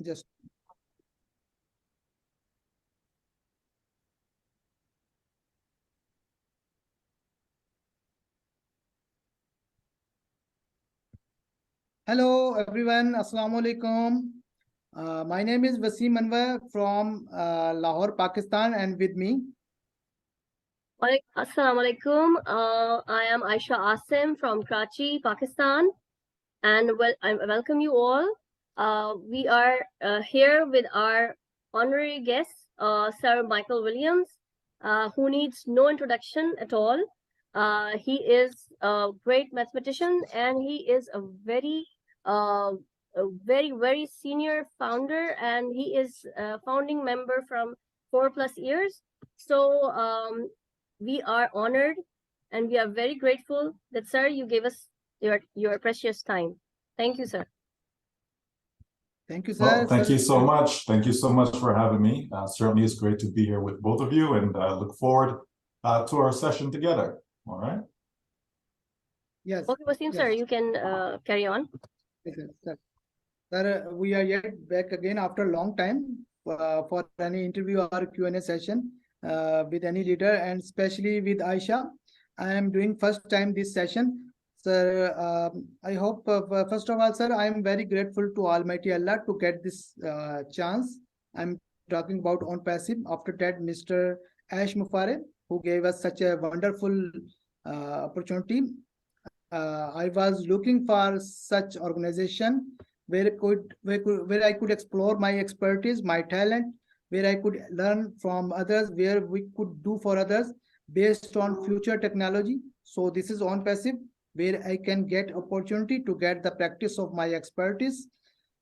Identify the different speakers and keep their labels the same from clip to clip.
Speaker 1: Just hello everyone, Assalamu alaikum. My name is Wasim Anwar from Lahore, Pakistan, and with me.
Speaker 2: Assalamu alaikum. I am Aisha Asim from Karachi, Pakistan, and I welcome you all. We are here with our honorary guest, Sir Michael Williams, who needs no introduction at all. He is a great mathematician, and he is a very senior founder, and he is a founding member from 4+ years. So we are honored and we are very grateful that, sir, you gave us your precious time. Thank you, sir.
Speaker 1: Thank you, sir.
Speaker 3: Well, thank you so much. Thank you so much for having me. Certainly it's great to be here with both of you, and look forward to our session together. All right.
Speaker 1: Yes.
Speaker 2: Okay, Wasim,
Speaker 1: yes.
Speaker 2: sir, you can carry on.
Speaker 1: Yes, sir. Sir, we are yet back again after a long time for any interview or Q&A session with any leader, and especially with Aisha. I am doing first time this session. Sir, I hope, first of all, sir, I am very grateful to Almighty Allah to get this chance. I'm talking about Onpassive. After that, Mr. Mufareh, who gave us such a wonderful opportunity. I was looking for such organization where I could explore my expertise, my talent, where I could learn from others, where we could do for others based on future technology. So this is Onpassive, where I can get opportunity to get the practice of my expertise.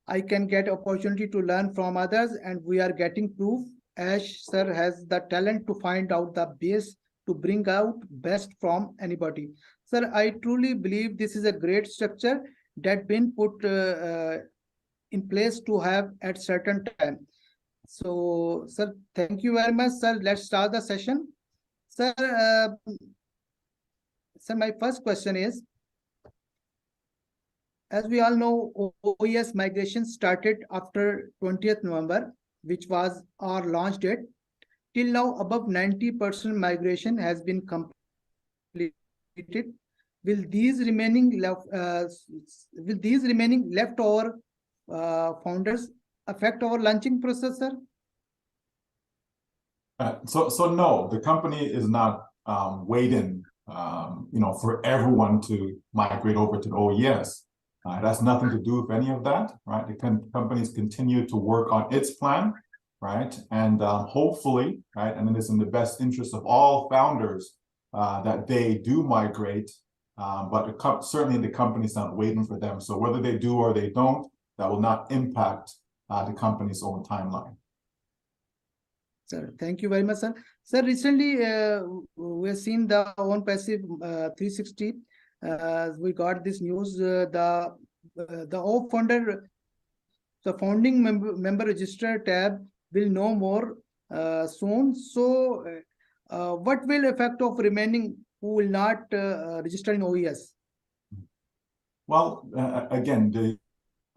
Speaker 1: I can get opportunity to learn from others, and we are getting proof. Ash sir has the talent to find out the base to bring out best from anybody. Sir, I truly believe this is a great structure that been put in place to have at certain time. So, sir, thank you very much, sir. Let's start the session. Sir, sir, my first question is, as we all know, OES migration started after 20th November, which was our launch date. Till now, above 90% migration has been completed. Will these remaining leftover founders affect our launching process, sir?
Speaker 3: So no, the company is not waiting, for everyone to migrate over to the OES. It has nothing to do with any of that, right? The companies continue to work on its plan, right? And hopefully, right, and it is in the best interest of all founders that they do migrate. But certainly the company's not waiting for them. So whether they do or they don't, that will not impact the company's own timeline.
Speaker 1: Sir, thank you very much, sir. Sir, recently we have seen the Onpassive 360. We got this news. The founder, the founding member register tab will no more soon. So, what will effect of remaining who will not register in OES?
Speaker 3: Well, again,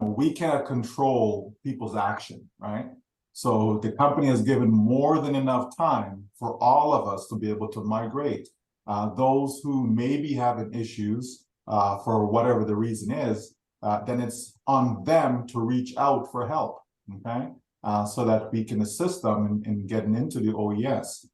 Speaker 3: we cannot control people's action, right? So the company has given more than enough time for all of us to be able to migrate. Those who may be having issues for whatever the reason is, then it's on them to reach out for help, okay? So that we can assist them in getting into the OES.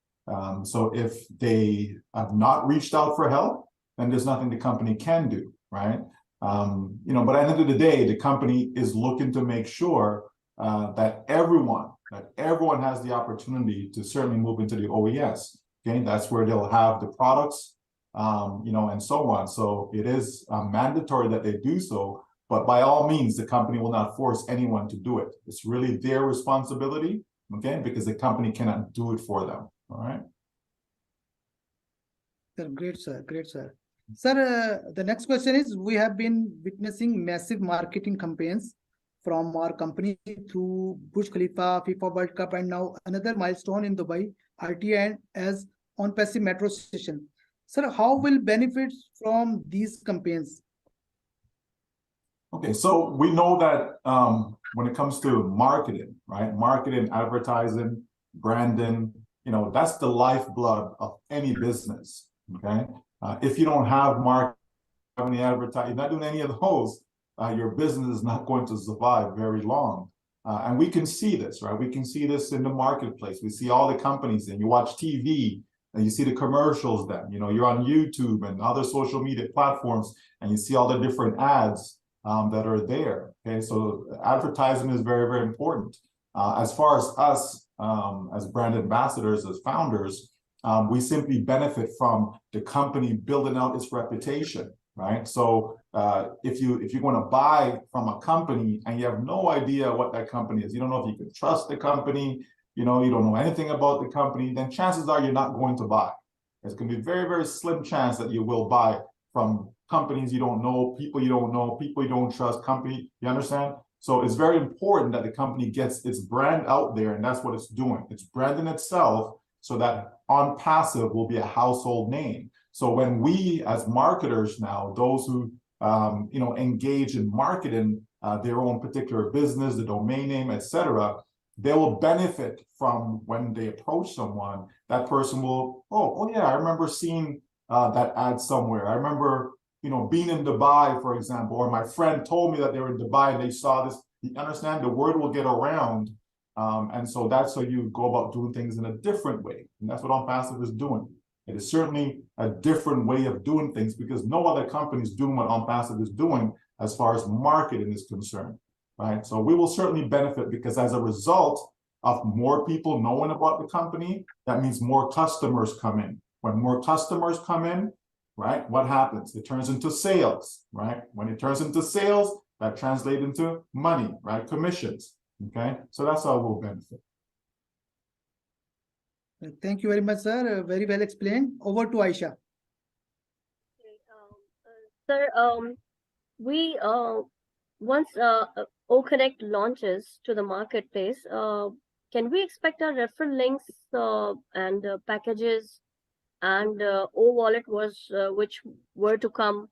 Speaker 3: So if they have not reached out for help, then there's nothing the company can do, right? But at the end of the day, the company is looking to make sure that everyone has the opportunity to certainly move into the OES. Okay, that's where they'll have the products, and so on. So it is mandatory that they do so, but by all means, the company will not force anyone to do it. It's really their responsibility, okay, because the company cannot do it for them. All right.
Speaker 1: Sir, great, sir. Great, sir. Sir, the next question is, we have been witnessing massive marketing campaigns from our company through Burj Khalifa, FIFA World Cup, and now another milestone in Dubai, RTA as Onpassive metro station. Sir, how will benefits from these campaigns?
Speaker 3: Okay, so we know that when it comes to marketing, right? Marketing, advertising, branding, you know, that's the lifeblood of any business, okay? If you don't have marketing, any advertising, you're not doing any of those, your business is not going to survive very long. And we can see this, right? We can see this in the marketplace. We see all the companies, and you watch TV and you see the commercials then, you know, you're on YouTube and other social media platforms and you see all the different ads that are there, okay? So advertising is very, very important. As far as us, as brand ambassadors, as founders, we simply benefit from the company building out its reputation, right? So if you're going to buy from a company and you have no idea what that company is, you don't know if you can trust the company, you know, you don't know anything about the company, then chances are you're not going to buy. It's going to be a very, very slim chance that you will buy from companies you don't know, people you don't know, people you don't trust, company, you understand? So it's very important that the company gets its brand out there, and that's what it's doing. It's branding itself so that Onpassive will be a household name. So when we as marketers now, those who you know, engage in marketing their own particular business, the domain name, etc., they will benefit from when they approach someone. That person will, oh yeah, I remember seeing that ad somewhere. I remember, you know, being in Dubai, for example, or my friend told me that they were in Dubai and they saw this. You understand? The word will get around. And so that's how you go about doing things in a different way. And that's what Onpassive is doing. It is certainly a different way of doing things because no other company is doing what Onpassive is doing as far as marketing is concerned, right? So we will certainly benefit because as a result of more people knowing about the company, that means more customers come in. When more customers come in, right, what happens? It turns into sales, right? When it turns into sales, that translates into money, right? Commissions, okay? So that's how we'll benefit.
Speaker 1: Thank you very much, sir. Very well explained. Over to Aisha.
Speaker 2: Sir, we once OConnect launches to the marketplace, can we expect our referral links and packages and OWallet which were to come?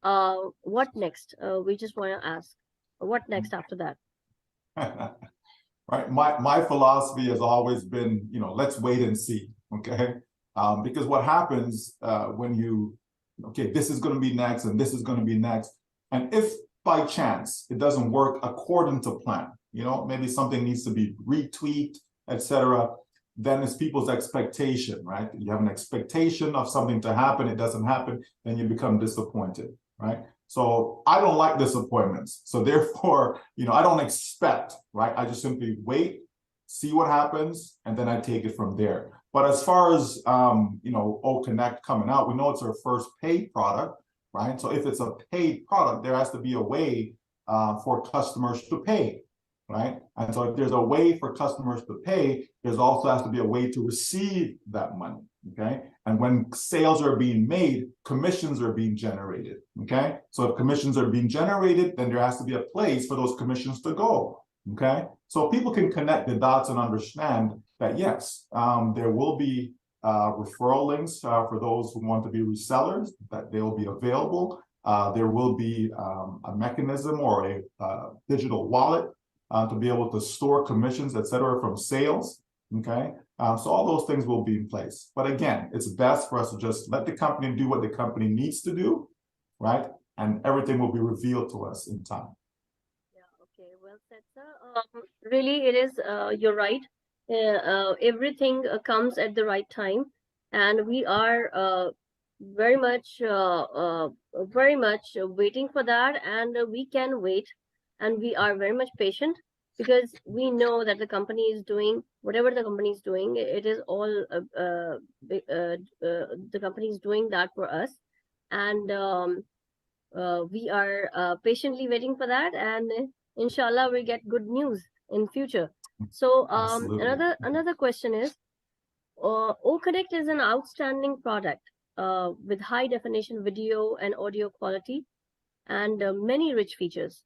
Speaker 2: What next? We just want to ask, what next after that?
Speaker 3: Right. My philosophy has always been, you know, let's wait and see. Okay. Because what happens when you, okay, this is going to be next and this is going to be next. And if by chance it doesn't work according to plan, you know, maybe something needs to be retweaked, etc., then it's people's expectation, right? You have an expectation of something to happen. It doesn't happen. Then you become disappointed, right? So I don't like disappointments. So therefore, you know, I don't expect, right? I just simply wait, see what happens, and then I take it from there. But as far as, you know, OConnect coming out, we know it's our first paid product, right? So if it's a paid product, there has to be a way for customers to pay, right? And so if there's a way for customers to pay, there's also has to be a way to receive that money, okay? And when sales are being made, commissions are being generated, okay? So if commissions are being generated, then there has to be a place for those commissions to go, okay? So people can connect the dots and understand that, yes, there will be referral links for those who want to be resellers, that they will be available. There will be a mechanism or a digital wallet to be able to store commissions, etc., from sales, okay? So all those things will be in place. But again, it's best for us to just let the company do what the company needs to do, right? And everything will be revealed to us in time.
Speaker 2: Yeah, okay, well said, sir. Really, it is, you're right. Everything comes at the right time. And we are very much waiting for that. And we can wait. And we are very much patient because we know that the company is doing whatever the company is doing. It is all the company is doing that for us, and we are patiently waiting for that. And inshallah, we get good news in future. So another question is, OConnect is an outstanding product with high definition video and audio quality and many rich features.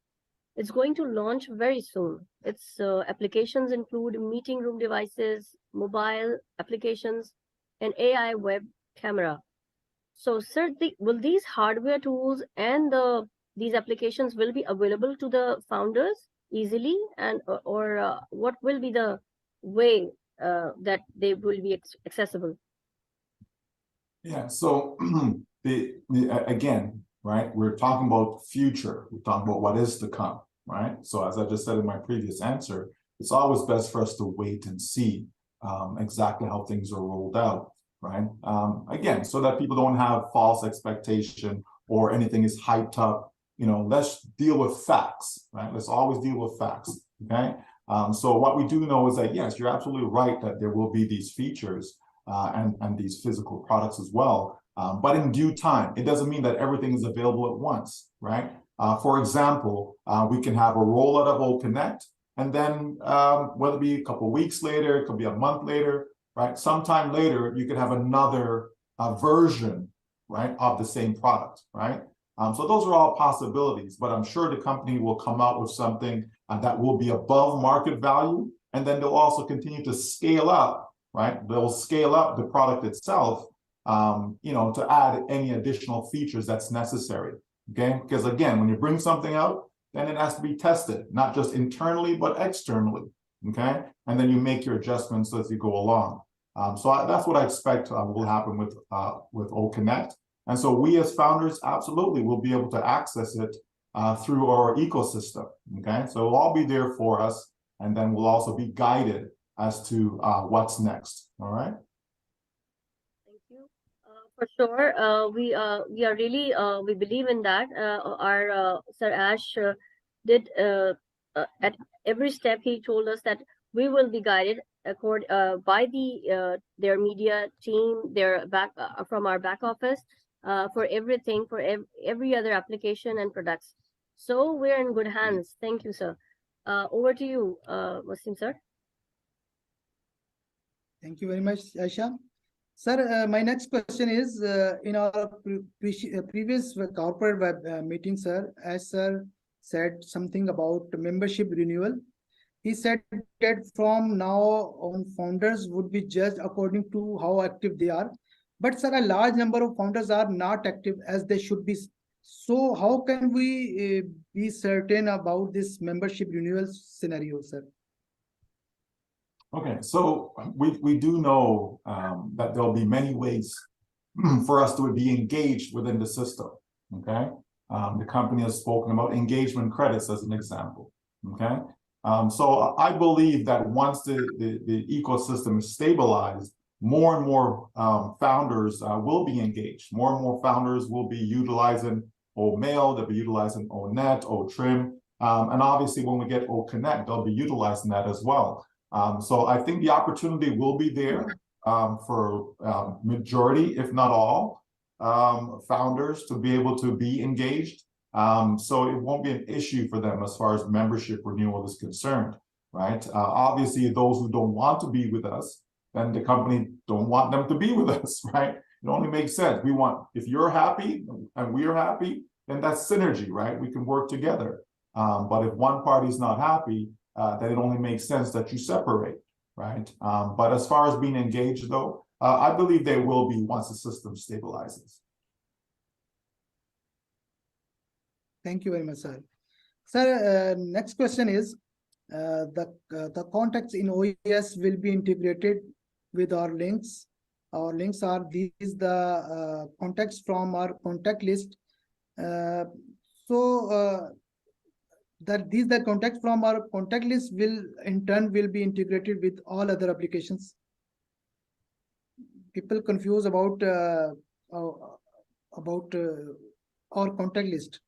Speaker 2: It's going to launch very soon. Its applications include meeting room devices, mobile applications, and AI web camera. So, sir, will these hardware tools and these applications will be available to the founders easily, and or what will be the way that they will be accessible?
Speaker 3: Yeah, so again, right, we're talking about future, we're talking about what is to come, right? So as I just said in my previous answer, it's always best for us to wait and see exactly how things are rolled out, right? Again, so that people don't have false expectation or anything is hyped up. You know, let's deal with facts, right? Let's always deal with facts, okay? So what we do know is that, yes, you're absolutely right that there will be these features and these physical products as well. But in due time, it doesn't mean that everything is available at once, right? For example, we can have a rollout of OConnect, and then whether it be a couple of weeks later, it could be a month later, right? Sometime later, you could have another version, right, of the same product, right? So those are all possibilities, but I'm sure the company will come out with something that will be above market value, and then they'll also continue to scale up, right? They'll scale up the product itself, you know, to add any additional features that's necessary, okay? Because again, when you bring something out, then it has to be tested, not just internally, but externally, okay? And then you make your adjustments as you go along. So that's what I expect will happen with OConnect. And so we as founders absolutely will be able to access it through our ecosystem, okay? So it'll all be there for us, and then we'll also be guided as to what's next, all right?
Speaker 2: Thank you. For sure, we are really we believe in that. Our Sir Ash did at every step he told us that we will be guided by their media team, their from our back office for everything, for every other application and products. So we're in good hands. Thank you, sir. Over to you, Wasim sir.
Speaker 1: Thank you very much, Aisha. Sir, my next question is, in our previous corporate web meeting, sir, as sir said something about membership renewal. He said that from now on, founders would be judged according to how active they are. But sir, a large number of founders are not active as they should be. So how can we be certain about this membership renewal scenario, sir?
Speaker 3: Okay, so we do know that there'll be many ways for us to be engaged within the system, okay? The company has spoken about engagement credits as an example, okay? So I believe that once the ecosystem is stabilized, more and more founders will be engaged. More and more founders will be utilizing OMail, they'll be utilizing ONet, OTrim, and obviously when we get OConnect, they'll be utilizing that as well. So I think the opportunity will be there for majority, if not all, founders to be able to be engaged. So it won't be an issue for them as far as membership renewal is concerned, right? Obviously, those who don't want to be with us, then the company don't want them to be with us, right? It only makes sense. We want, if you're happy and we're happy, then that's synergy, right? We can work together. But if one party is not happy, then it only makes sense that you separate, right? But as far as being engaged, though, I believe they will be once the system stabilizes.
Speaker 1: Thank you very much, sir. Sir, next question is, the contacts in OES will be integrated with our links. Our links are these, the contacts from our contact list. These the contacts from our contact list will in turn will be integrated with all other applications. People confuse about our contact list.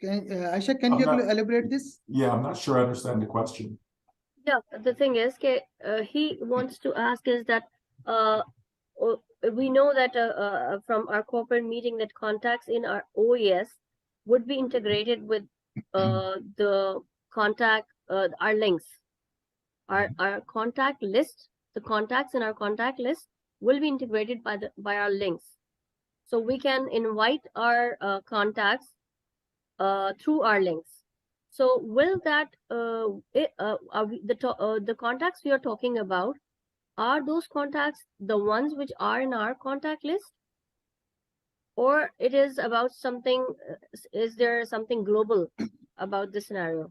Speaker 1: Aisha, can you elaborate this?
Speaker 3: Yeah, I'm not sure I understand the question.
Speaker 2: Yeah, the thing is, he wants to ask is that we know that from our corporate meeting that contacts in our OES would be integrated with the contact, our links, our contact list. The contacts in our contact list will be integrated by our links, so we can invite our contacts through our links. So will that the contacts we are talking about, are those contacts the ones which are in our contact list, or it is about something? Is there something global about this scenario?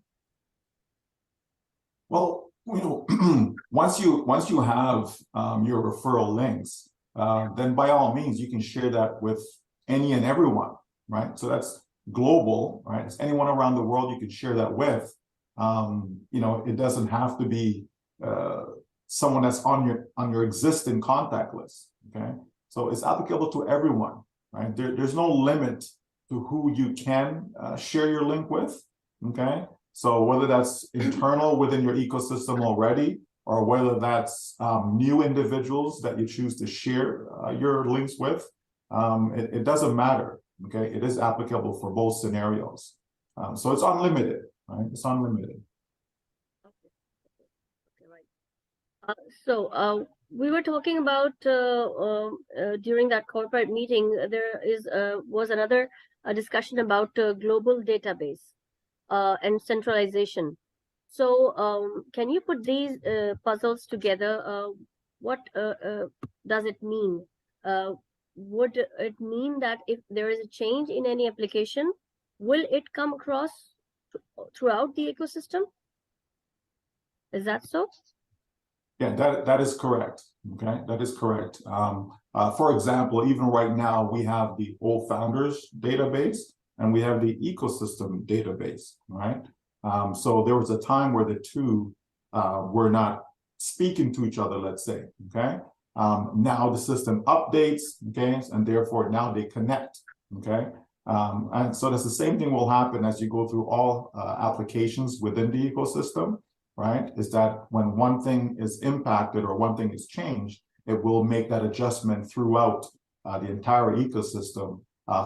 Speaker 3: Well, once you have your referral links, then by all means you can share that with any and everyone, right? So that's global, right? It's anyone around the world you can share that with. It doesn't have to be someone that's on your existing contact list. Okay, so it's applicable to everyone, right? There's no limit to who you can share your link with. Okay, so whether that's internal within your ecosystem already, or whether that's new individuals that you choose to share your links with, it doesn't matter. Okay, it is applicable for both scenarios. So it's unlimited, right? It's unlimited.
Speaker 2: Okay, right. So we were talking about during that corporate meeting, there was another discussion about global database and centralization. So can you put these puzzles together? What does it mean? Would it mean that if there is a change in any application, will it come across throughout the ecosystem? Is that so?
Speaker 3: Yeah, that is correct. Okay, that is correct. For example, even right now, we have the whole founders database and we have the ecosystem database, right? So there was a time where the two were not speaking to each other, let's say, okay? Now the system updates, okay, and therefore now they connect, okay? And so that's the same thing will happen as you go through all applications within the ecosystem, right? Is that when one thing is impacted or one thing is changed, it will make that adjustment throughout the entire ecosystem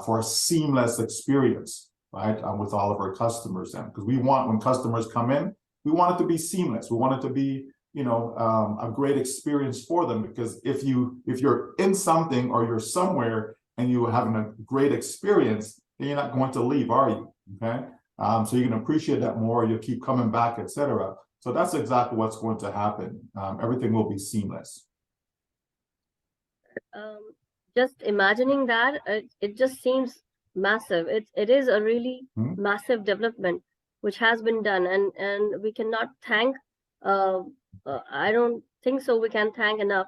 Speaker 3: for a seamless experience, right? With all of our customers, and because we want, when customers come in, we want it to be seamless. We want it to be, a great experience for them, because if you're in something or you're somewhere and you're having a great experience, then you're not going to leave, are you? Okay, so you can appreciate that more. You'll keep coming back, etc. So that's exactly what's going to happen. Everything will be seamless.
Speaker 2: Just imagining that, it just seems massive. It is a really massive development which has been done, and we cannot thank. I don't think so. We can thank enough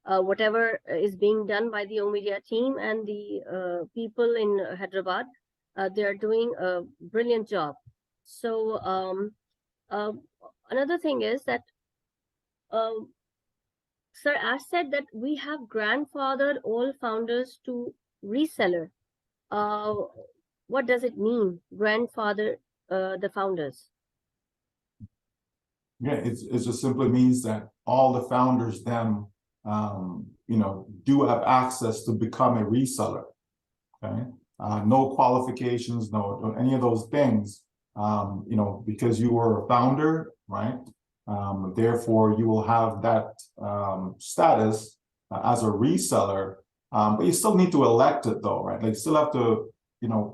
Speaker 2: whatever is being done by the OMedia team and the people in Hyderabad. They are doing a brilliant job. So another thing is that Sir Ash said that we have grandfathered all founders to reseller. What does it mean, grandfather the founders?
Speaker 3: Yeah, it just simply means that all the founders then, do have access to become a reseller. Okay, no qualifications, no any of those things. Because you were a founder, right? Therefore, you will have that status as a reseller, but you still need to elect it, though, right? Like, you still have to,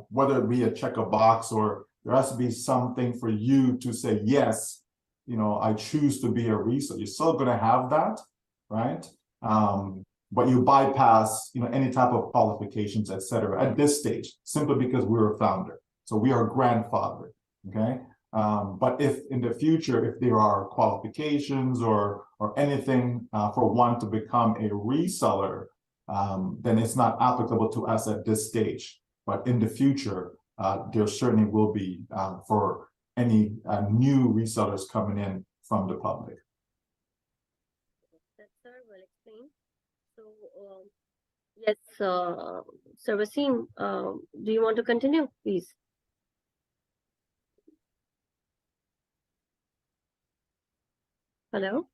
Speaker 3: whether it be a check a box or there has to be something for you to say yes. I choose to be a reseller. You're still going to have that, right? But you bypass, any type of qualifications, etc. at this stage, simply because we're a founder. So we are grandfathered, okay? But if in the future, if there are qualifications or anything for one to become a reseller, then it's not applicable to us at this stage. But in the future, there certainly will be for any new resellers coming in from the public.
Speaker 2: That's well explained. So yes, Sir Wasim, do you want to continue, please? Hello?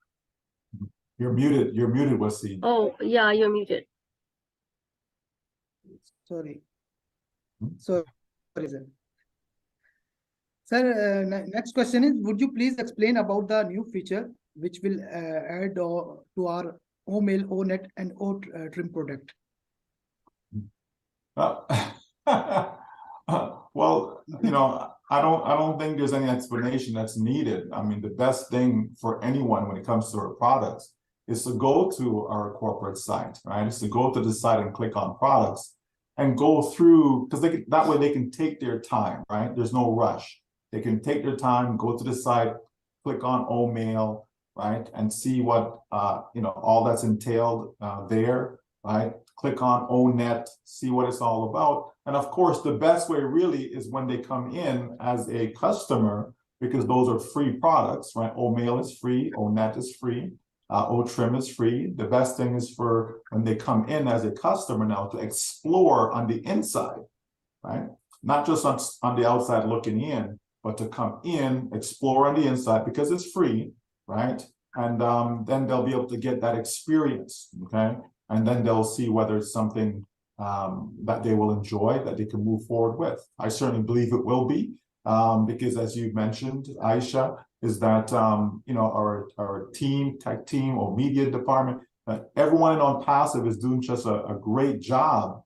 Speaker 3: You're muted, Wasim.
Speaker 2: Oh, yeah, you're muted.
Speaker 1: Sorry. Sorry, sir. Sir, next question is, would you please explain about the new feature which will add to our OMail, ONet, and OTrim product?
Speaker 3: Well, I don't think there's any explanation that's needed. I mean, the best thing for anyone when it comes to our products is to go to our corporate site, right? It's to go to the site and click on products and go through, because that way they can take their time, right? There's no rush. They can take their time, go to the site, click on OMail, right, and see what all that's entailed there, right? Click on ONet, see what it's all about. And of course, the best way really is when they come in as a customer, because those are free products, right? OMail is free, ONet is free, OTrim is free. The best thing is for when they come in as a customer now to explore on the inside, right? Not just on the outside looking in, but to come in, explore on the inside because it's free, right? And then they'll be able to get that experience, okay? And then they'll see whether it's something that they will enjoy, that they can move forward with. I certainly believe it will be, because as you mentioned, Aisha, is that our team, tech team, or media department, everyone in Onpassive is doing just a great job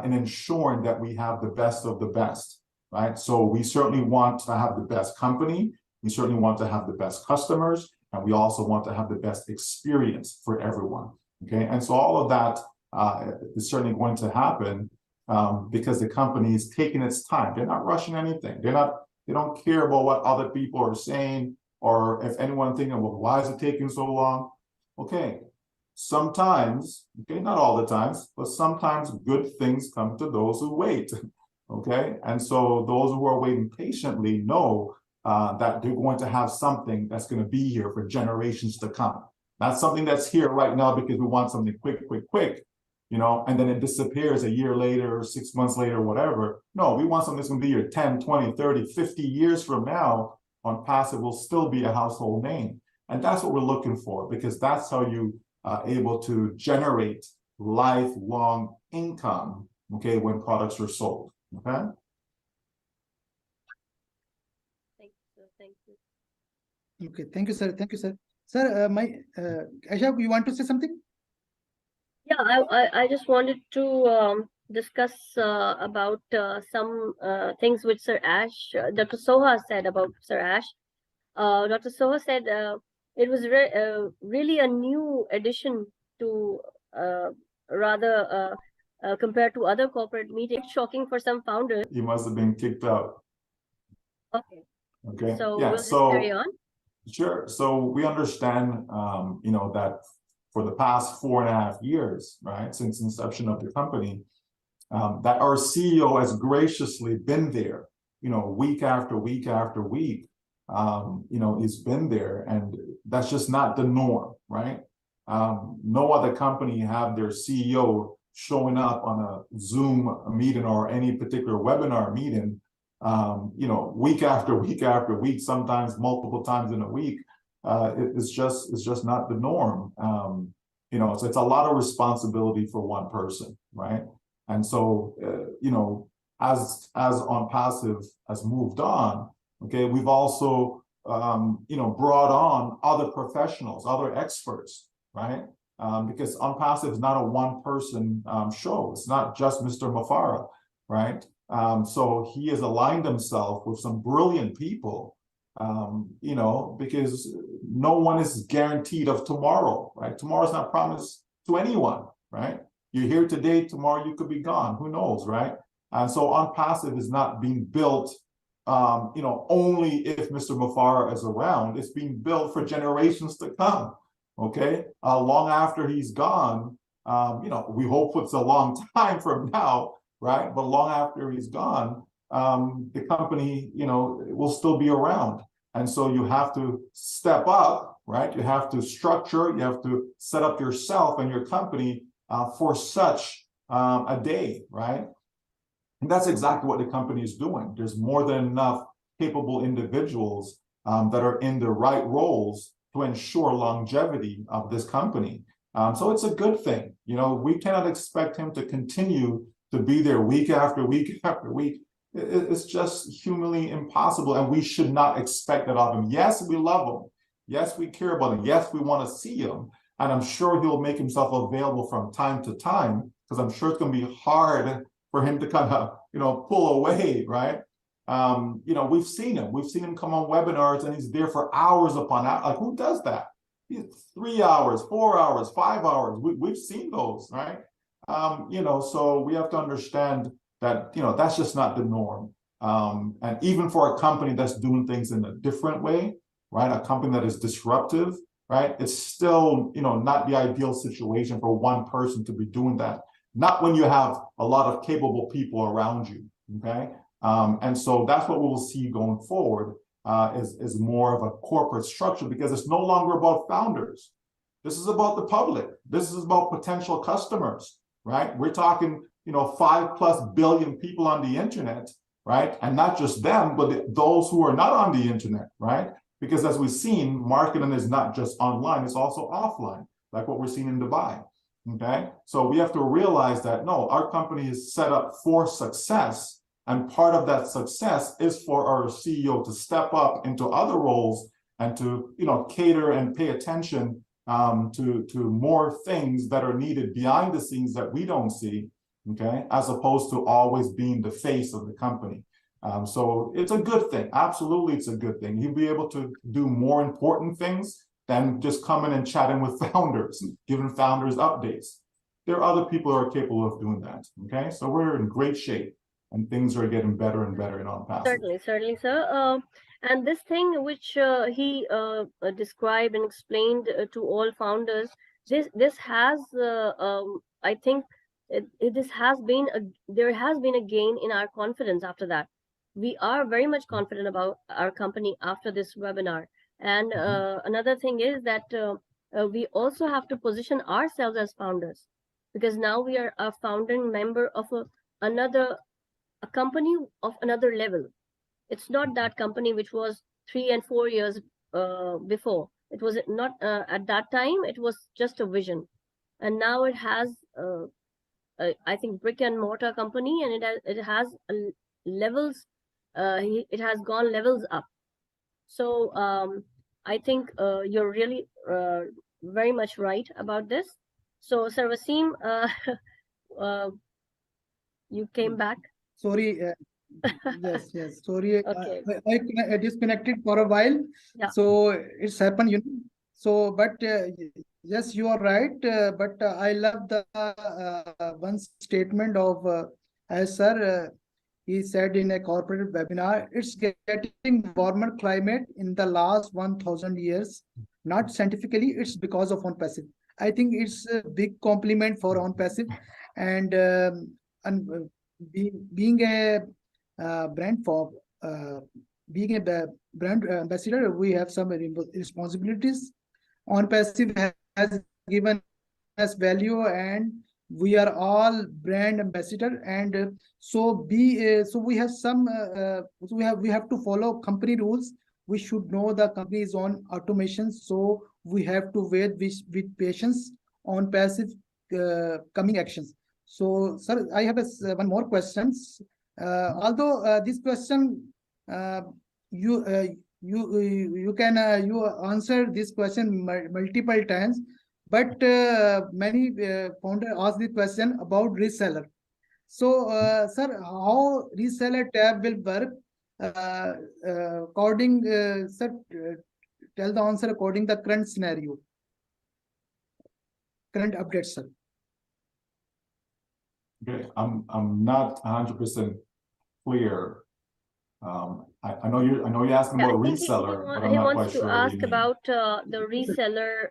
Speaker 3: in ensuring that we have the best of the best, right? So we certainly want to have the best company, we certainly want to have the best customers, and we also want to have the best experience for everyone, okay? And so all of that is certainly going to happen because the company is taking its time. They're not rushing anything. They don't care about what other people are saying, or if anyone thinking, well, why is it taking so long? Okay, sometimes, okay, not all the times, but sometimes good things come to those who wait, okay? And so those who are waiting patiently know that they're going to have something that's going to be here for generations to come. Not something that's here right now because we want something quick, and then it disappears a year later or 6 months later, whatever. No, we want something that's going to be here 10, 20, 30, 50 years from now. Onpassive will still be a household name. And that's what we're looking for, because that's how you are able to generate lifelong income, okay, when products are sold, okay?
Speaker 2: Thank you. Thank you.
Speaker 1: Okay, thank you, sir. Thank you, sir. Sir, Aisha, you want to say something?
Speaker 2: Yeah, I just wanted to discuss about some things which Sir Ash, Dr. Soha said about Sir Ash. Dr. Soha said it was really a new addition to rather compared to other corporate meetings. Shocking for some founders.
Speaker 3: You must have been kicked out.
Speaker 2: Okay.
Speaker 3: Okay.
Speaker 2: So
Speaker 3: yeah,
Speaker 2: we'll just carry on.
Speaker 3: Sure. So we understand, that for the past 4.5 years, right, since inception of the company, that our CEO has graciously been there, week after week after week, he's been there, and that's just not the norm, right? No other company have their CEO showing up on a Zoom meeting or any particular webinar meeting, week after week after week, sometimes multiple times in a week. It's just not the norm. So it's a lot of responsibility for one person, right? And so, as Onpassive has moved on, okay, we've also, brought on other professionals, other experts, right? Because Onpassive is not a one-person show. It's not just Mr. Mufareh, right? So he has aligned himself with some brilliant people, because no one is guaranteed of tomorrow, right? Tomorrow's not promised to anyone, right? You're here today, tomorrow you could be gone, who knows, right? And so Onpassive is not being built, only if Mr. Mufareh is around. It's being built for generations to come, okay? Long after he's gone, we hope it's a long time from now, right? But long after he's gone, the company, will still be around. And so you have to step up, right? You have to structure, you have to set up yourself and your company for such a day, right? And that's exactly what the company is doing. There's more than enough capable individuals that are in the right roles to ensure longevity of this company. So it's a good thing. We cannot expect him to continue to be there week after week after week. It's just humanly impossible, and we should not expect that of him. Yes, we love him. Yes, we care about him. Yes, we want to see him. And I'm sure he'll make himself available from time to time, because I'm sure it's going to be hard for him to kind of, pull away, right? We've seen him. We've seen him come on webinars, and he's there for hours upon hours. Like, who does that? 3 hours, 4 hours, 5 hours. We've seen those, right? So we have to understand that, that's just not the norm. And even for a company that's doing things in a different way, right? A company that is disruptive, right? It's still, not the ideal situation for one person to be doing that. Not when you have a lot of capable people around you, okay? And so that's what we will see going forward, is more of a corporate structure, because it's no longer about founders. This is about the public. This is about potential customers, right? We're talking, 5+ billion people on the internet, right? And not just them, but those who are not on the internet, right? Because as we've seen, marketing is not just online, it's also offline, like what we're seeing in Dubai, okay? So we have to realize that, no, our company is set up for success, and part of that success is for our CEO to step up into other roles and to, cater and pay attention to more things that are needed behind the scenes that we don't see, okay, as opposed to always being the face of the company. So it's a good thing. Absolutely, it's a good thing. He'll be able to do more important things than just coming and chatting with founders, giving founders updates. There are other people who are capable of doing that, okay? So we're in great shape, and things are getting better and better in Onpassive.
Speaker 2: Certainly, sir. And this thing which he described and explained to all founders, this has, I think, there has been a gain in our confidence after that. We are very much confident about our company after this webinar. And another thing is that we also have to position ourselves as founders, because now we are a founding member of a company of another level. It's not that company which was 3 and 4 years before. It was not at that time. It was just a vision, and now it has, I think, brick and mortar company, and it has levels. It has gone levels up. So I think you're really very much right about this. So, Sir Wasim, you came back.
Speaker 1: Sorry. Yes. Sorry,
Speaker 2: Okay.
Speaker 1: I disconnected for a while.
Speaker 2: Yeah.
Speaker 1: So it's happened, So, but yes, you are right. But I love the one statement of as sir. He said in a corporate webinar, it's getting warmer climate in the last 1,000 years. Not scientifically, it's because of Onpassive. I think it's a big compliment for Onpassive, and being a brand for being a brand ambassador, we have some responsibilities. Onpassive has given us value, and we are all brand ambassador, and so we have some we have to follow company rules. We should know the company is on automation, so we have to wait with patience on passive coming actions. So, sir, I have one more questions. Although this question you answer this question multiple times, but many founders ask the question about reseller. So, sir, how reseller tab will work according, sir, tell the answer according the current scenario, current update, sir.
Speaker 3: Okay, I'm not 100% clear. I know you're asking about reseller, but I'm not quite sure.
Speaker 2: He wants to ask about the reseller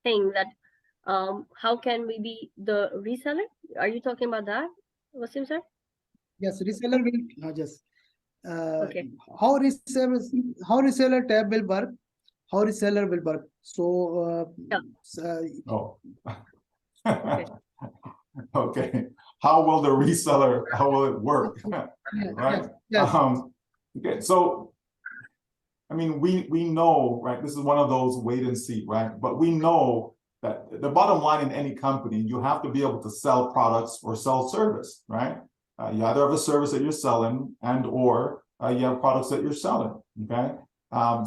Speaker 2: thing, that how can we be the reseller? Are you talking about that, Wasim sir?
Speaker 1: Yes, reseller will just
Speaker 2: okay.
Speaker 1: How reseller tab will work, how reseller will work. So
Speaker 2: Okay.
Speaker 3: Okay, how will it work? Right?
Speaker 1: Yes.
Speaker 3: Okay, so I mean, we know, right? This is one of those wait and see, right? But we know that the bottom line in any company, you have to be able to sell products or sell service, right? You either have a service that you're selling and or you have products that you're selling, okay?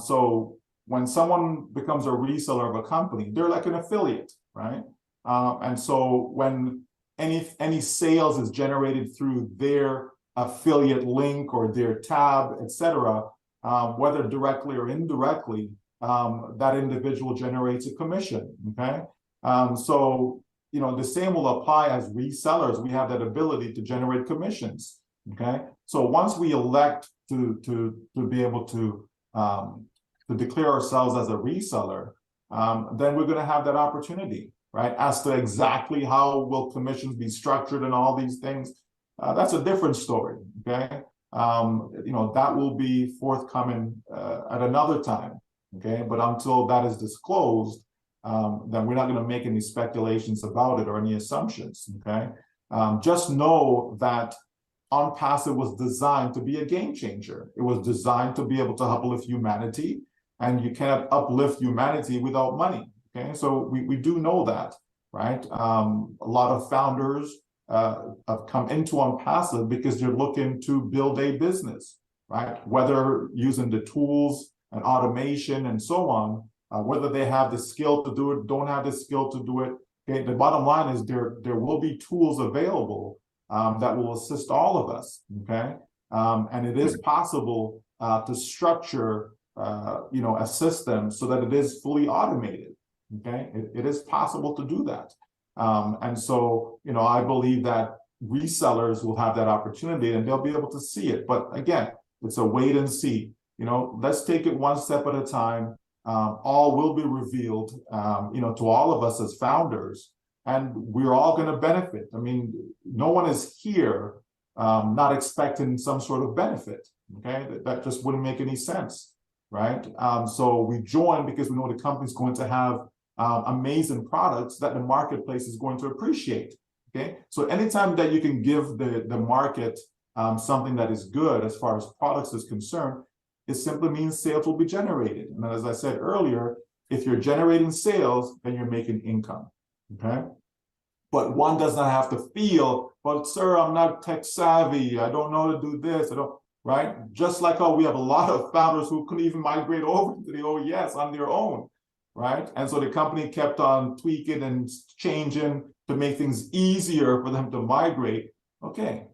Speaker 3: So when someone becomes a reseller of a company, they're like an affiliate, right? And so when any sales is generated through their affiliate link or their tab, etc., whether directly or indirectly, that individual generates a commission, okay? So the same will apply as resellers. We have that ability to generate commissions. Okay, so once we elect to be able to declare ourselves as a reseller, then we're going to have that opportunity, right? As to exactly how will commissions be structured and all these things, that's a different story. Okay, that will be forthcoming at another time. Okay, but until that is disclosed, then we're not going to make any speculations about it or any assumptions. Okay, just know that Onpassive was designed to be a game changer. It was designed to be able to uplift humanity, and you cannot uplift humanity without money. Okay, so we do know that, right? A lot of founders have come into Onpassive because they're looking to build a business, right? Whether using the tools and automation and so on, whether they have the skill to do it, don't have the skill to do it. Okay, the bottom line is there will be tools available that will assist all of us. Okay, and it is possible to structure, a system so that it is fully automated. Okay, it is possible to do that, and so I believe that resellers will have that opportunity and they'll be able to see it. But again, it's a wait and see. Let's take it one step at a time. All will be revealed, to all of us as founders, and we're all going to benefit. I mean, no one is here not expecting some sort of benefit. Okay, that just wouldn't make any sense, right? So we join because we know the company's going to have amazing products that the marketplace is going to appreciate. Okay, so anytime that you can give the market something that is good as far as products is concerned, it simply means sales will be generated. And as I said earlier, if you're generating sales, then you're making income. Okay, but one does not have to feel, but sir, I'm not tech savvy. I don't know to do this. Right? Just like how we have a lot of founders who couldn't even migrate over to the OES on their own, right? And so the company kept on tweaking and changing to make things easier for them to migrate. Okay,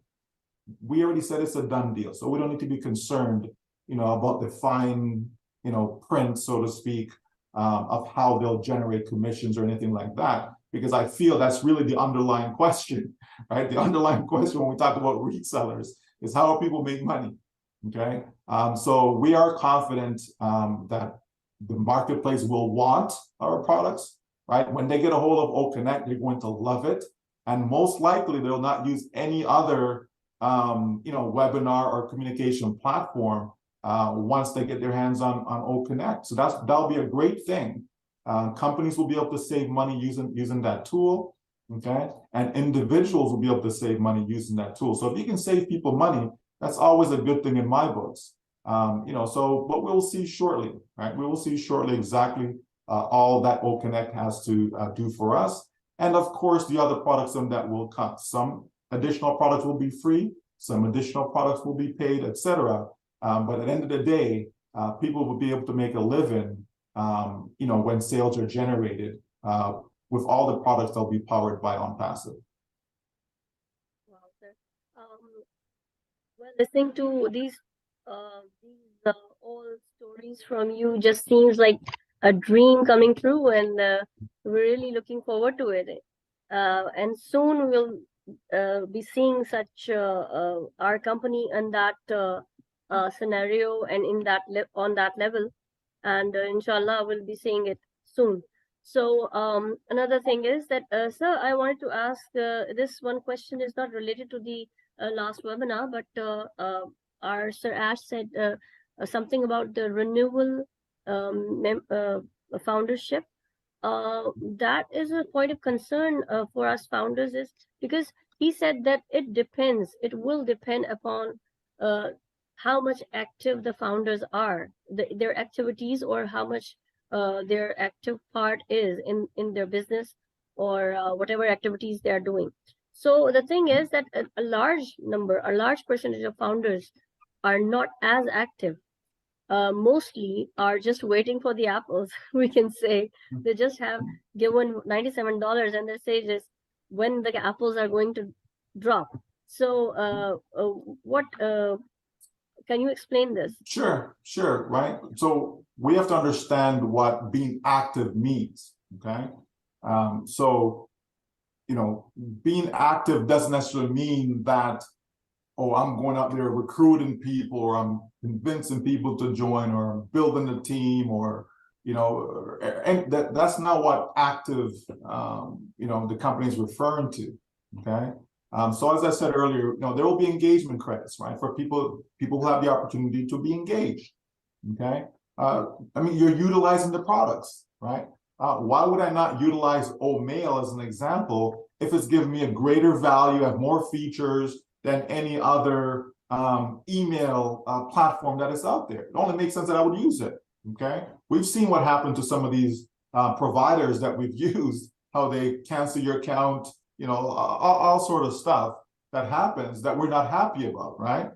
Speaker 3: we already said it's a done deal, so we don't need to be concerned, about the fine, print, so to speak, of how they'll generate commissions or anything like that, because I feel that's really the underlying question, right? The underlying question when we talk about resellers is how do people make money? Okay, so we are confident that the marketplace will want our products, right? When they get a hold of OConnect, they're going to love it, and most likely they'll not use any other, webinar or communication platform once they get their hands on OConnect. So that'll be a great thing. Companies will be able to save money using that tool, okay? And individuals will be able to save money using that tool. So if you can save people money, that's always a good thing in my books. But we'll see shortly, right? We will see shortly exactly all that OConnect has to do for us. And of course, the other products that will come. Some additional products will be free, some additional products will be paid, etc. But at the end of the day, people will be able to make a living, when sales are generated with all the products that'll be powered by Onpassive.
Speaker 2: Wow, sir. Well, listening to these all stories from you just seems like a dream coming true, and we're really looking forward to it. And soon we'll be seeing such our company in that scenario and in that on that level, and inshallah we'll be seeing it soon. So another thing is that sir, I wanted to ask, this one question is not related to the last webinar, but our Sir Ash said something about the renewal foundership. That is a point of concern for us founders, is because he said that it will depend upon how much active the founders are, their activities, or how much their active part is in their business, or whatever activities they are doing. So the thing is that a large percentage of founders are not as active. Mostly are just waiting for the apples. We can say they just have given $97 and they say just when the apples are going to drop. So what can you explain this?
Speaker 3: Sure, right? So we have to understand what being active means, okay? So being active doesn't necessarily mean that, oh, I'm going out there recruiting people, or I'm convincing people to join, or I'm building a team, or and that's not what active the company is referring to. Okay. So as I said earlier, there will be engagement credits, right, for people who have the opportunity to be engaged. Okay. I mean, you're utilizing the products, right? Why would I not utilize OMail as an example if it's giving me a greater value and more features than any other email platform that is out there? It only makes sense that I would use it. Okay, we've seen what happened to some of these providers that we've used, how they cancel your account, all sort of stuff that happens that we're not happy about, right?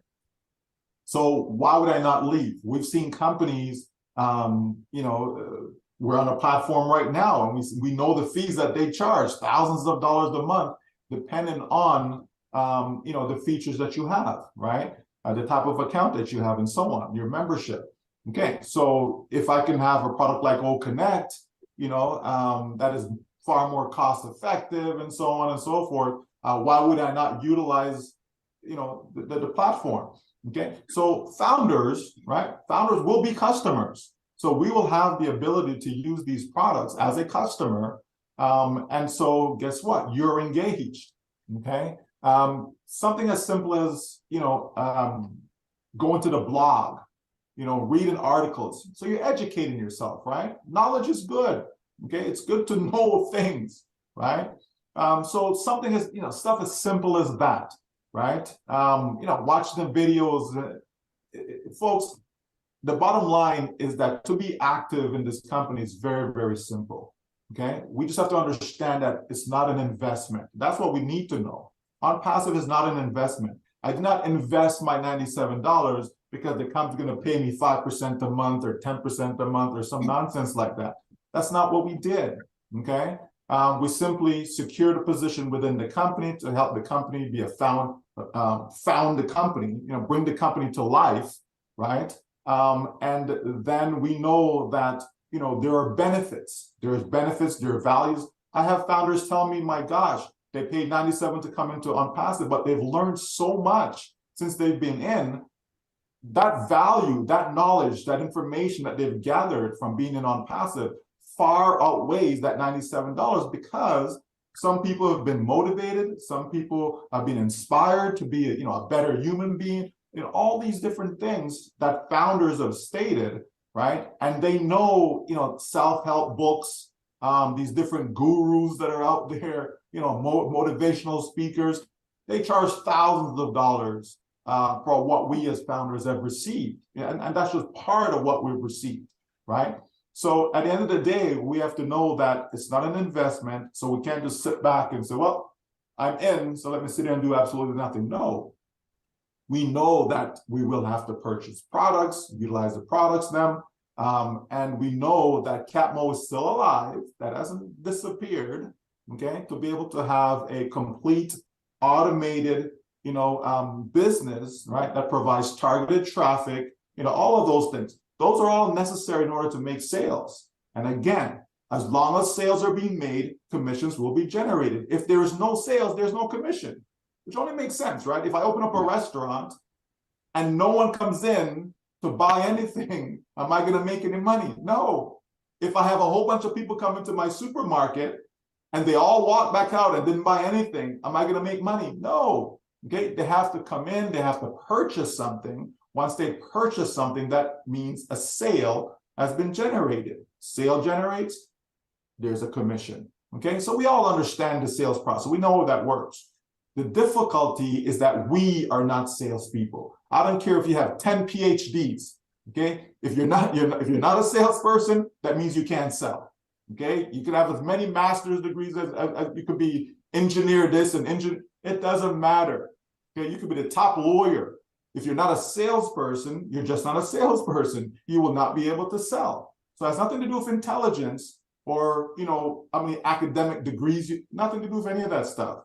Speaker 3: So why would I not leave? We've seen companies, we're on a platform right now, and we know the fees that they charge, thousands of dollars a month, depending on the features that you have, right? The type of account that you have, and so on, your membership. Okay, so if I can have a product like OConnect, that is far more cost effective, and so on and so forth, why would I not utilize, the platform? Okay, so founders, right? Founders will be customers. So we will have the ability to use these products as a customer. And so guess what? You're engaged, okay? Something as simple as, going to the blog, reading articles. So you're educating yourself, right? Knowledge is good, okay? It's good to know things, right? So something is, stuff as simple as that, right? Watching the videos, folks, the bottom line is that to be active in this company is very, very simple, okay? We just have to understand that it's not an investment. That's what we need to know. Onpassive is not an investment. I did not invest my $97 because the company's going to pay me 5% a month or 10% a month or some nonsense like that. That's not what we did, okay? We simply secured a position within the company to help the company be found the company, bring the company to life, right? And then we know that, there are benefits. There's benefits, there are values. I have founders tell me, my gosh, they paid $97 to come into Onpassive, but they've learned so much since they've been in. That value, that knowledge, that information that they've gathered from being in Onpassive far outweighs that $97, because some people have been motivated, some people have been inspired to be a better human being, all these different things that founders have stated, right? And they know, self-help books, these different gurus that are out there, motivational speakers, they charge thousands of dollars for what we as founders have received. And that's just part of what we've received, right? So at the end of the day, we have to know that it's not an investment. So we can't just sit back and say, well, I'm in, so let me sit there and do absolutely nothing. No, we know that we will have to purchase products, utilize the products, and we know that Capmo is still alive, that hasn't disappeared, okay, to be able to have a complete automated, business, right, that provides targeted traffic, all of those things. Those are all necessary in order to make sales. And again, as long as sales are being made, commissions will be generated. If there is no sales, there's no commission, which only makes sense, right? If I open up a restaurant and no one comes in to buy anything, am I going to make any money? No. If I have a whole bunch of people come into my supermarket and they all walk back out and didn't buy anything, am I going to make money? No. Okay, they have to come in, they have to purchase something. Once they purchase something, that means a sale has been generated. Sale generates, there's a commission. Okay, so we all understand the sales process. We know how that works. The difficulty is that we are not salespeople. I don't care if you have 10 PhDs. Okay, if you're not a salesperson, that means you can't sell. Okay, you can have as many master's degrees as you could be engineer this and engineer. It doesn't matter. Okay, you could be the top lawyer. If you're not a salesperson, you're just not a salesperson. You will not be able to sell. So it has nothing to do with intelligence or, how many academic degrees, nothing to do with any of that stuff.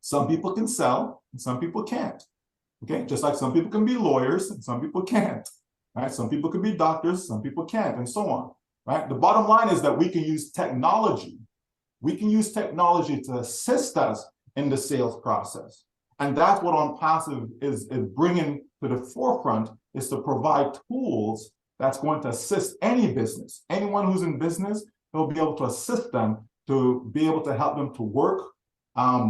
Speaker 3: Some people can sell and some people can't. Okay, just like some people can be lawyers and some people can't. Right? Some people can be doctors, some people can't, and so on. Right? The bottom line is that we can use technology, We can use technology to assist us in the sales process. And that's what Onpassive is bringing to the forefront, is to provide tools that's going to assist any business. Anyone who's in business, they'll be able to assist them to be able to help them to work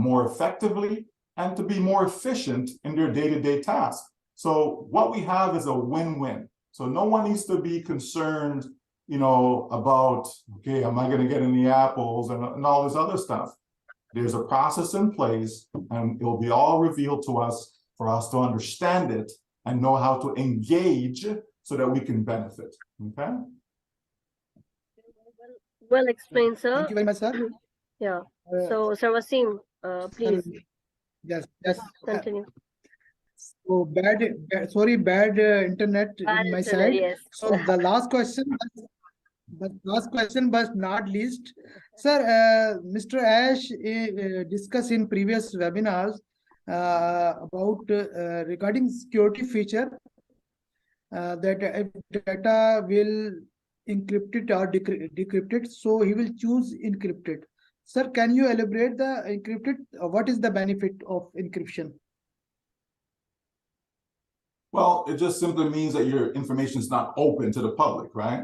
Speaker 3: more effectively and to be more efficient in their day-to-day tasks. So what we have is a win-win. So no one needs to be concerned, you know, about, okay, am I going to get any apples and all this other stuff. There's a process in place, and it'll be all revealed to us for us to understand it and know how to engage so that we can benefit. Okay.
Speaker 2: Well explained, sir.
Speaker 1: Thank you very much, sir.
Speaker 2: Yeah. So, Sir Wasim, please.
Speaker 1: Yes.
Speaker 2: Continue.
Speaker 1: So bad internet
Speaker 2: Bad
Speaker 1: in my
Speaker 2: internet,
Speaker 1: side.
Speaker 2: yes.
Speaker 1: So the last question, but not least, sir, Mr. Ash discussed in previous webinars about regarding security feature that if data will encrypted or decrypted, so he will choose encrypted. Sir, can you elaborate the encrypted? What is the benefit of encryption?
Speaker 3: Well, it just simply means that your information is not open to the public, right?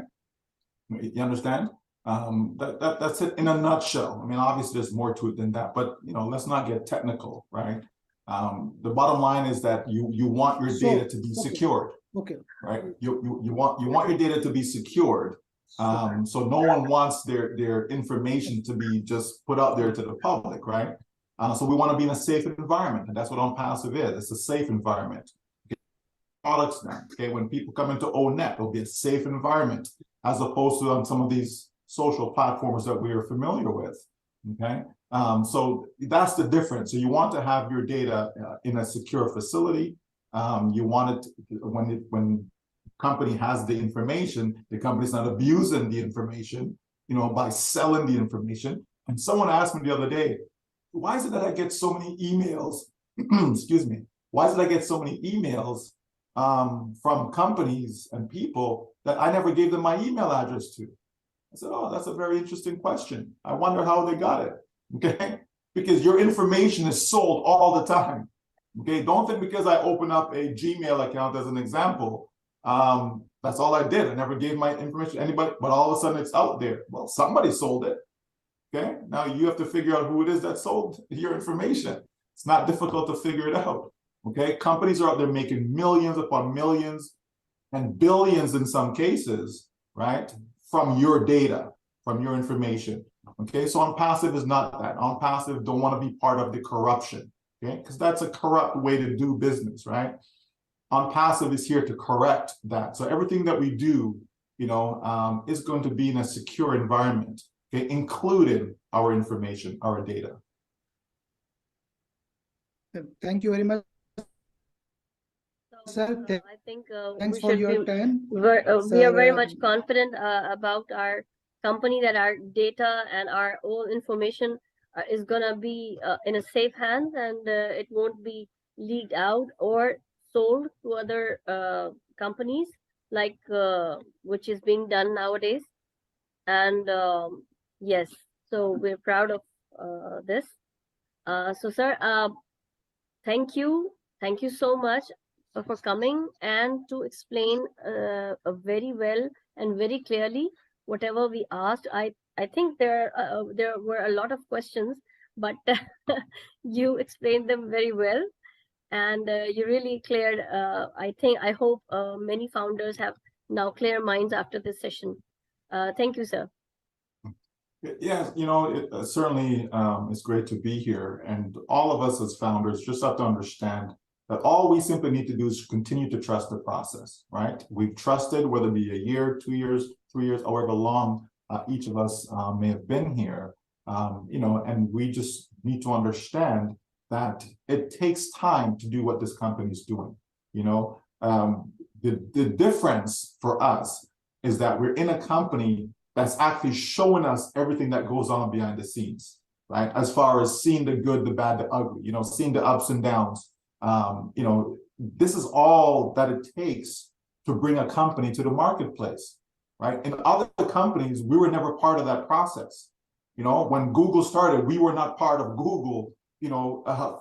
Speaker 3: You understand? That's it in a nutshell. I mean, obviously there's more to it than that, but you know, let's not get technical, right? The bottom line is that you want your data to be secured.
Speaker 1: Okay.
Speaker 3: Right. You want your data to be secured. So no one wants their information to be just put out there to the public, right? So we want to be in a safe environment, and that's what Onpassive is. It's a safe environment. Products now, okay, when people come into ONet, it'll be a safe environment, as opposed to on some of these social platforms that we are familiar with. Okay, so that's the difference. So you want to have your data in a secure facility. You want it when company has the information, the company's not abusing the information, you know, by selling the information. And someone asked me the other day, why is it that I get so many emails? Excuse me. Why is it I get so many emails from companies and people that I never gave them my email address to? I said, oh, that's a very interesting question. I wonder how they got it. Okay, because your information is sold all the time. Okay, don't think because I open up a Gmail account as an example, that's all I did. I never gave my information to anybody, but all of a sudden it's out there. Well, somebody sold it. Okay, now you have to figure out who it is that sold your information. It's not difficult to figure it out. Okay, companies are out there making millions upon millions and billions in some cases, right, from your data, from your information. Okay, so Onpassive is not that. Onpassive don't want to be part of the corruption. Okay, because that's a corrupt way to do business, right? Onpassive is here to correct that. So everything that we do, you know, is going to be in a secure environment, okay, including our information, our data.
Speaker 1: Thank you very much,
Speaker 2: So,
Speaker 1: sir.
Speaker 2: I think
Speaker 1: Thanks
Speaker 2: we
Speaker 1: for
Speaker 2: should
Speaker 1: your
Speaker 2: be,
Speaker 1: time.
Speaker 2: we are
Speaker 1: Sir,
Speaker 2: very much confident about our company, that our data and our own information is gonna be in a safe hands, and it won't be leaked out or sold to other companies, like which is being done nowadays. And yes, so we're proud of this. So, sir, thank you so much for coming and to explain very well and very clearly whatever we asked. I think there were a lot of questions, but you explained them very well, and you really cleared. I hope many founders have now clear minds after this session. Thank you, sir.
Speaker 3: Yeah, you know, it certainly is great to be here, and all of us as founders just have to understand that all we simply need to do is continue to trust the process, right? We've trusted, whether it be a year, 2 years, 3 years, however long each of us may have been here, you know, and we just need to understand that it takes time to do what this company is doing. You know, the difference for us is that we're in a company that's actually showing us everything that goes on behind the scenes, right? As far as seeing the good, the bad, the ugly, you know, seeing the ups and downs. You know, this is all that it takes to bring a company to the marketplace, right? In other companies, we were never part of that process. You You know, when Google started, we were not part of Google,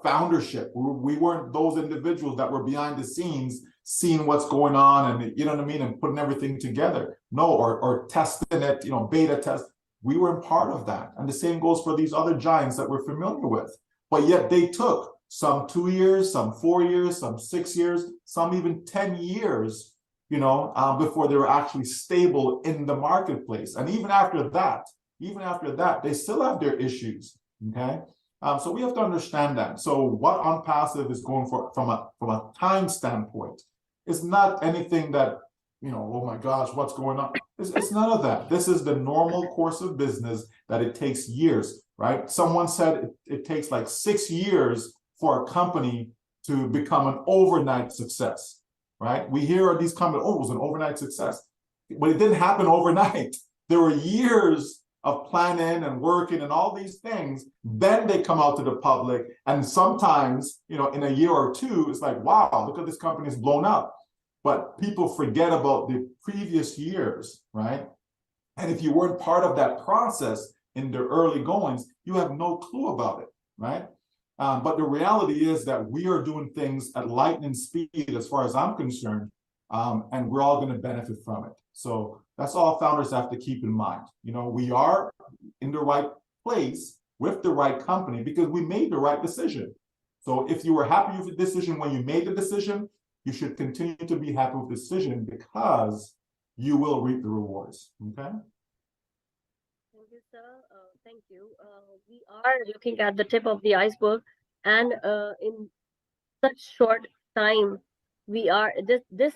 Speaker 3: foundership. We weren't those individuals that were behind the scenes seeing what's going on and, you know what I mean, and putting everything together. No, or testing it, beta test. We weren't part of that. And the same goes for these other giants that we're familiar with. But yet they took some 2 years, some 4 years, some 6 years, some even 10 years, before they were actually stable in the marketplace. And even after that, they still have their issues, okay? So we have to understand that. So what Onpassive is going for from a time standpoint is not anything that, oh my gosh, what's going on? It's none of that. This is the normal course of business that it takes years, right? Someone said it takes like 6 years for a company to become an overnight success, right? We hear these companies, oh, it was an overnight success, but it didn't happen overnight. There were years of planning and working and all these things. Then they come out to the public, and sometimes, in a year or two, it's like, wow, look at this company's blown up. But people forget about the previous years, right? And if you weren't part of that process in the early goings, you have no clue about it, right? But the reality is that we are doing things at lightning speed, as far as I'm concerned, and we're all going to benefit from it. So that's all founders have to keep in mind. We are in the right place with the right company because we made the right decision. So if you were happy with the decision when you made the decision, you should continue to be happy with the decision because you will reap the rewards. Okay.
Speaker 2: Thank you, sir. Thank you. We are looking at the tip of the iceberg, and in such short time, this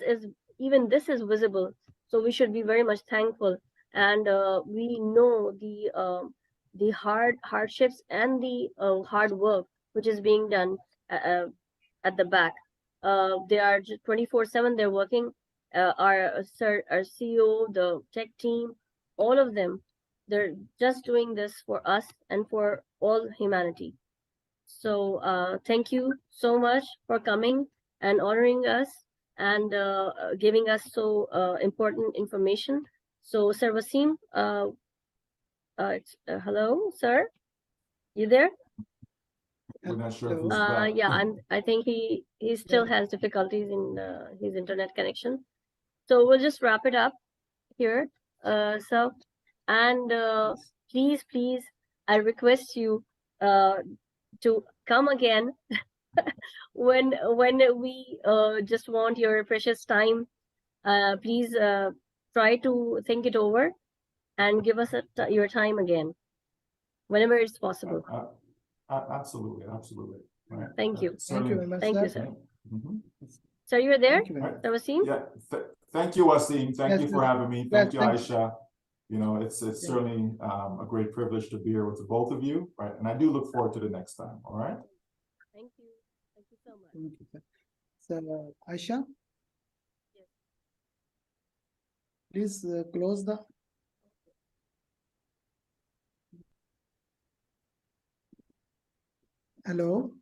Speaker 2: is visible. So we should be very much thankful, and we know the hardships and the hard work which is being done at the back. They are just 24/7. They're working. Our CEO, the tech team, all of them. They're just doing this for us and for all humanity. So thank you so much for coming and honoring us and giving us so important information. So Sir Wasim, hello, sir. You there?
Speaker 3: We're not sure if he's back.
Speaker 2: Yeah, I think he still has difficulties in his internet connection. So we'll just wrap it up here. So, and please, I request you to come again when we just want your precious time. Please try to think it over and give us your time again whenever it's possible.
Speaker 3: Absolutely. Right.
Speaker 2: Thank you.
Speaker 1: Thank you very much.
Speaker 2: Thank you, sir.
Speaker 3: Mm-hmm.
Speaker 2: Sir, you were there?
Speaker 1: Thank you very much.
Speaker 2: Sir Wasim?
Speaker 3: Yeah. Thank you, Wasim. Thank you for having me. Thank you,
Speaker 1: thank
Speaker 3: Aisha. It's certainly a great privilege to be here with both of you, right? And I do look forward to the next time. All right.
Speaker 2: Thank you. Thank you so much.
Speaker 1: Thank you, sir. So, Aisha,
Speaker 2: Yes.
Speaker 1: please close the. Hello.